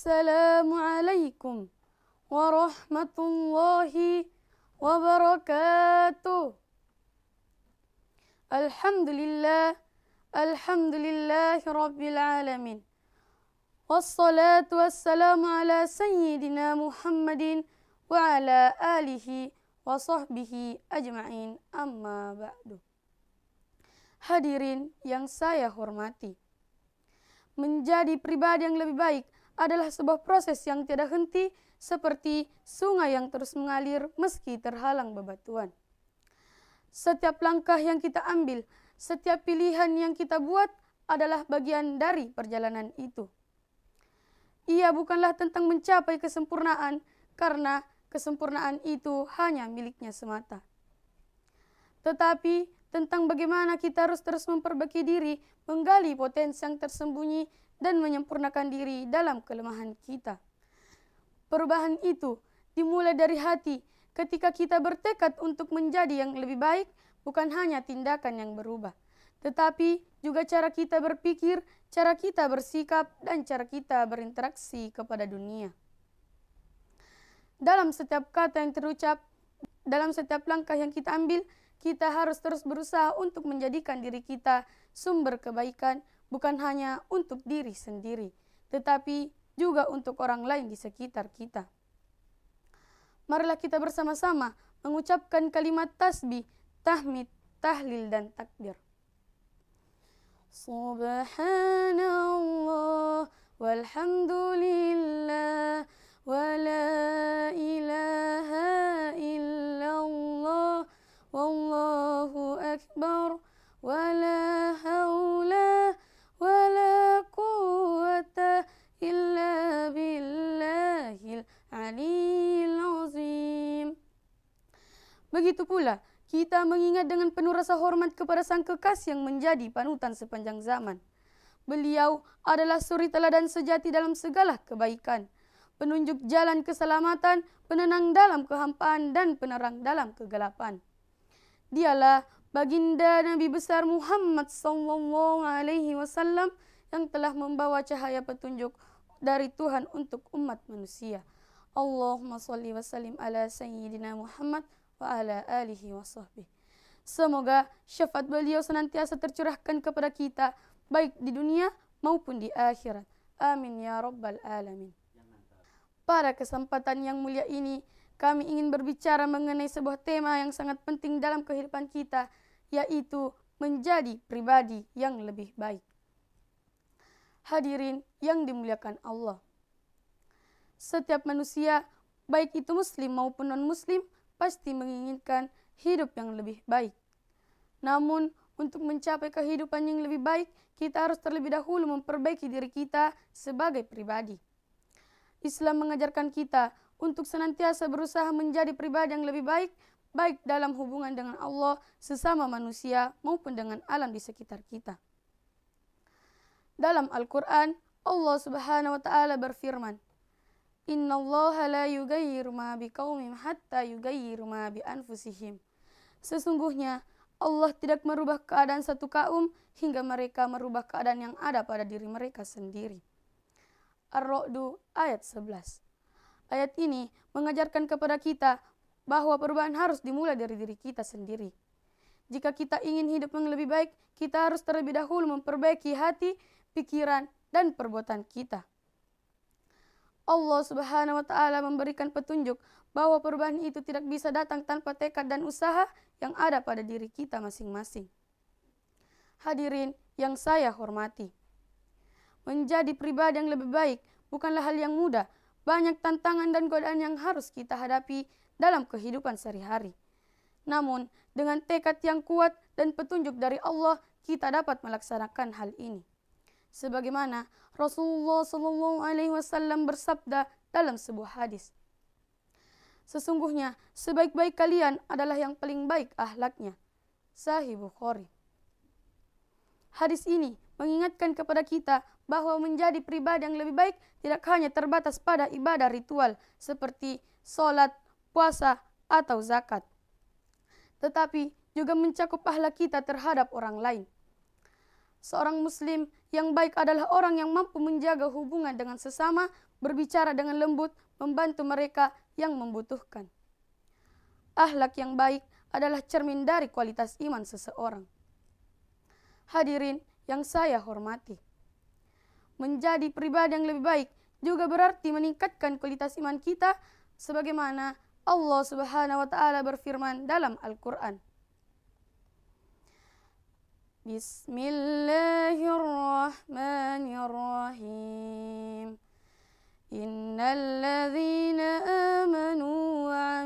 Assalamualaikum warahmatullahi wabarakatuh. Alhamdulillahi rabbil alamin. Wassalatu wassalamu ala sayyidina Muhammadin wa ala alihi wa sahbihi ajma'in, amma ba'du. Hadirin yang saya hormati, menjadi pribadi yang lebih baik adalah sebuah proses yang tidak henti, seperti sungai yang terus mengalir meski terhalang bebatuan. Setiap langkah yang kita ambil, setiap pilihan yang kita buat adalah bagian dari perjalanan itu. Ia bukanlah tentang mencapai kesempurnaan, karena kesempurnaan itu hanya miliknya semata. Tetapi tentang bagaimana kita harus terus memperbaiki diri, menggali potensi yang tersembunyi, dan menyempurnakan diri dalam kelemahan kita. Perubahan itu dimulai dari hati. Ketika kita bertekad untuk menjadi yang lebih baik, bukan hanya tindakan yang berubah, tetapi juga cara kita berpikir, cara kita bersikap, dan cara kita berinteraksi kepada dunia. Dalam setiap kata yang terucap, dalam setiap langkah yang kita ambil, kita harus terus berusaha untuk menjadikan diri kita sumber kebaikan, bukan hanya untuk diri sendiri, tetapi juga untuk orang lain di sekitar kita. Marilah kita bersama-sama mengucapkan kalimat tasbih, tahmid, tahlil, dan takbir. Subhanallah walhamdulillah wa la ilaha illallah wallahu akbar wa la hawla wa la quwwata illa billahil aliyil azim. Begitu pula kita mengingat dengan penuh rasa hormat kepada sang kekasih yang menjadi panutan sepanjang zaman. Beliau adalah suri teladan sejati dalam segala kebaikan, penunjuk jalan keselamatan, penenang dalam kehampaan, dan penerang dalam kegelapan. Dialah baginda Nabi besar Muhammad SAW yang telah membawa cahaya petunjuk dari Tuhan untuk umat manusia. Allahumma sholli wa sallim ala sayyidina Muhammad wa ala alihi wa sahbihi. Semoga syafaat beliau senantiasa tercurahkan kepada kita, baik di dunia maupun di akhirat. Amin ya rabbal alamin. Pada kesempatan yang mulia ini, kami ingin berbicara mengenai sebuah tema yang sangat penting dalam kehidupan kita, yaitu menjadi pribadi yang lebih baik. Hadirin yang dimuliakan Allah, setiap manusia, baik itu muslim maupun non-muslim, pasti menginginkan hidup yang lebih baik. Namun, untuk mencapai kehidupan yang lebih baik, kita harus terlebih dahulu memperbaiki diri kita sebagai pribadi. Islam mengajarkan kita untuk senantiasa berusaha menjadi pribadi yang lebih baik, baik dalam hubungan dengan Allah, sesama manusia, maupun dengan alam di sekitar kita. Dalam Al-Quran, Allah Subhanahu wa Ta'ala berfirman, Innallaha la yughayyiru ma biqaumin hatta yughayyiru ma bi anfusihim. Sesungguhnya Allah tidak merubah keadaan satu kaum hingga mereka merubah keadaan yang ada pada diri mereka sendiri. Ar-Ra'd ayat 11. Ayat ini mengajarkan kepada kita bahwa perubahan harus dimulai dari diri kita sendiri. Jika kita ingin hidup yang lebih baik, kita harus terlebih dahulu memperbaiki hati, pikiran, dan perbuatan kita. Allah Subhanahu wa Ta'ala memberikan petunjuk bahwa perubahan itu tidak bisa datang tanpa tekad dan usaha yang ada pada diri kita masing-masing. Hadirin yang saya hormati, menjadi pribadi yang lebih baik bukanlah hal yang mudah. Banyak tantangan dan godaan yang harus kita hadapi dalam kehidupan sehari-hari. Namun, dengan tekad yang kuat dan petunjuk dari Allah, kita dapat melaksanakan hal ini. Sebagaimana Rasulullah SAW bersabda dalam sebuah hadis, sesungguhnya sebaik-baik kalian adalah yang paling baik akhlaknya. Sahih Bukhari. Hadis ini mengingatkan kepada kita bahwa menjadi pribadi yang lebih baik tidak hanya terbatas pada ibadah ritual seperti sholat, puasa, atau zakat, tetapi juga mencakup akhlak kita terhadap orang lain. Seorang muslim yang baik adalah orang yang mampu menjaga hubungan dengan sesama, berbicara dengan lembut, membantu mereka yang membutuhkan. Akhlak yang baik adalah cermin dari kualitas iman seseorang. Hadirin yang saya hormati, menjadi pribadi yang lebih baik juga berarti meningkatkan kualitas iman kita sebagaimana Allah Subhanahu wa taala berfirman dalam Al-Qur'an. Bismillahirrahmanirrahim. Innal ladzina amanu wa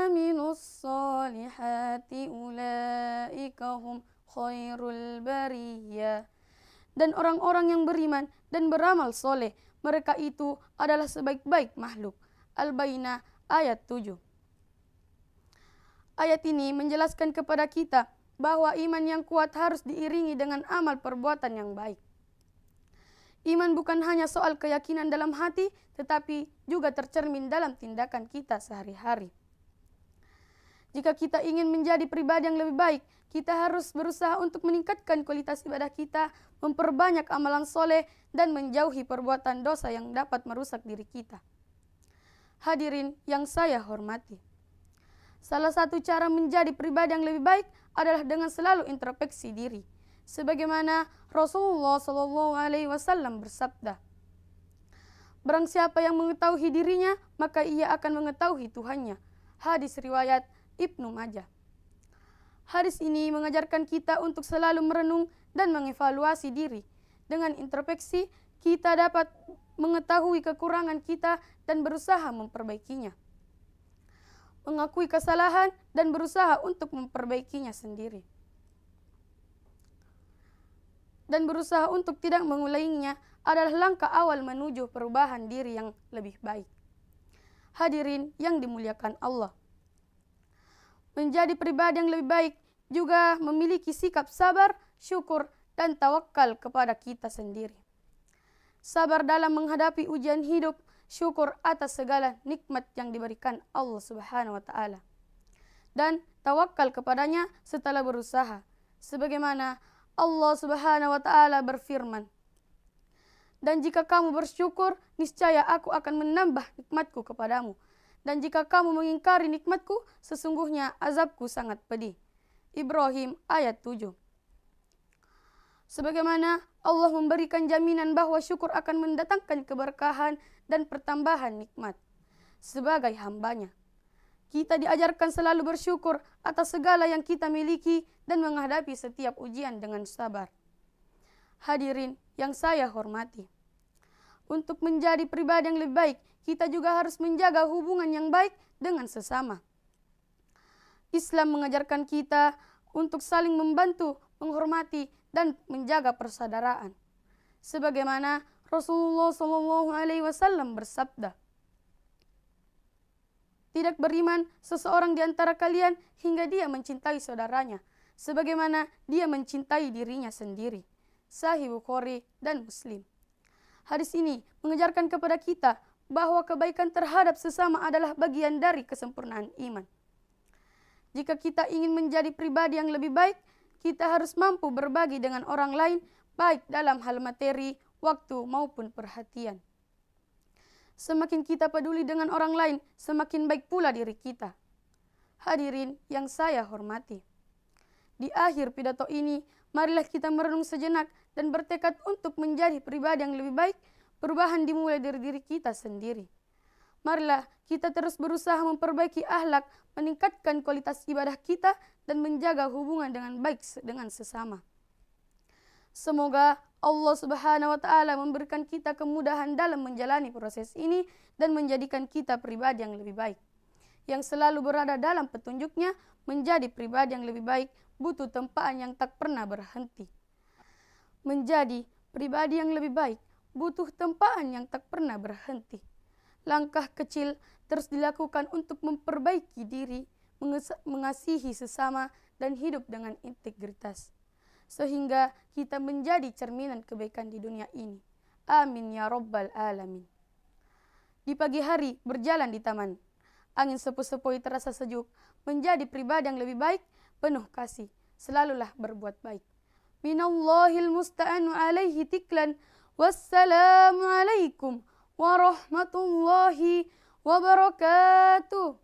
'amilus solihati ulaika hum khairul bariyah. Dan orang-orang yang beriman dan beramal soleh, mereka itu adalah sebaik-baik makhluk. Al-Baqarah ayat 7. Ayat ini menjelaskan kepada kita bahwa iman yang kuat harus diiringi dengan amal perbuatan yang baik. Iman bukan hanya soal keyakinan dalam hati, tetapi juga tercermin dalam tindakan kita sehari-hari. Jika kita ingin menjadi pribadi yang lebih baik, kita harus berusaha untuk meningkatkan kualitas ibadah kita, memperbanyak amalan soleh, dan menjauhi perbuatan dosa yang dapat merusak diri kita. Hadirin yang saya hormati, salah satu cara menjadi pribadi yang lebih baik adalah dengan selalu introspeksi diri. Sebagaimana Rasulullah SAW bersabda, barang siapa yang mengetahui dirinya, maka ia akan mengetahui Tuhannya. Hadis riwayat Ibnu Majah. Hadis ini mengajarkan kita untuk selalu merenung dan mengevaluasi diri. Dengan introspeksi, kita dapat mengetahui kekurangan kita dan berusaha memperbaikinya. Mengakui kesalahan dan berusaha untuk memperbaikinya sendiri. Dan berusaha untuk tidak mengulanginya adalah langkah awal menuju perubahan diri yang lebih baik. Hadirin yang dimuliakan Allah, menjadi pribadi yang lebih baik juga memiliki sikap sabar, syukur, dan tawakal kepada kita sendiri. Sabar dalam menghadapi ujian hidup, syukur atas segala nikmat yang diberikan Allah Subhanahu wa taala, dan tawakal kepadanya setelah berusaha. Sebagaimana Allah Subhanahu wa taala berfirman, dan jika kamu bersyukur, niscaya aku akan menambah nikmatku kepadamu. Dan jika kamu mengingkari nikmatku, sesungguhnya azabku sangat pedih. Ibrahim ayat 7. Sebagaimana Allah memberikan jaminan bahwa syukur akan mendatangkan keberkahan dan pertambahan nikmat sebagai hambanya. Kita diajarkan selalu bersyukur atas segala yang kita miliki dan menghadapi setiap ujian dengan sabar. Hadirin yang saya hormati, untuk menjadi pribadi yang lebih baik, kita juga harus menjaga hubungan yang baik dengan sesama. Islam mengajarkan kita untuk saling membantu, menghormati, dan menjaga persaudaraan. Sebagaimana Rasulullah SAW bersabda, tidak beriman seseorang di antara kalian hingga dia mencintai saudaranya, sebagaimana dia mencintai dirinya sendiri. Sahih Bukhari dan Muslim. Hadis ini mengajarkan kepada kita bahwa kebaikan terhadap sesama adalah bagian dari kesempurnaan iman. Jika kita ingin menjadi pribadi yang lebih baik, kita harus mampu berbagi dengan orang lain, baik dalam hal materi, waktu, maupun perhatian. Semakin kita peduli dengan orang lain, semakin baik pula diri kita. Hadirin yang saya hormati, di akhir pidato ini, marilah kita merenung sejenak dan bertekad untuk menjadi pribadi yang lebih baik. Perubahan dimulai dari diri kita sendiri. Marilah kita terus berusaha memperbaiki akhlak, meningkatkan kualitas ibadah kita, dan menjaga hubungan dengan baik dengan sesama. Semoga Allah Subhanahu wa taala memberikan kita kemudahan dalam menjalani proses ini dan menjadikan kita pribadi yang lebih baik, yang selalu berada dalam petunjuknya. Menjadi pribadi yang lebih baik butuh tempaan yang tak pernah berhenti. Menjadi pribadi yang lebih baik butuh tempaan yang tak pernah berhenti. Langkah kecil terus dilakukan untuk memperbaiki diri, mengasihi sesama, dan hidup dengan integritas, sehingga kita menjadi cerminan kebaikan di dunia ini. Amin ya Rabbal Alamin. Di pagi hari berjalan di taman, angin sepoi-sepoi terasa sejuk. Menjadi pribadi yang lebih baik, penuh kasih, selalulah berbuat baik. minallahil musta'anu alaihi tiklan. Wassalamu alaikum warahmatullahi wabarakatuh.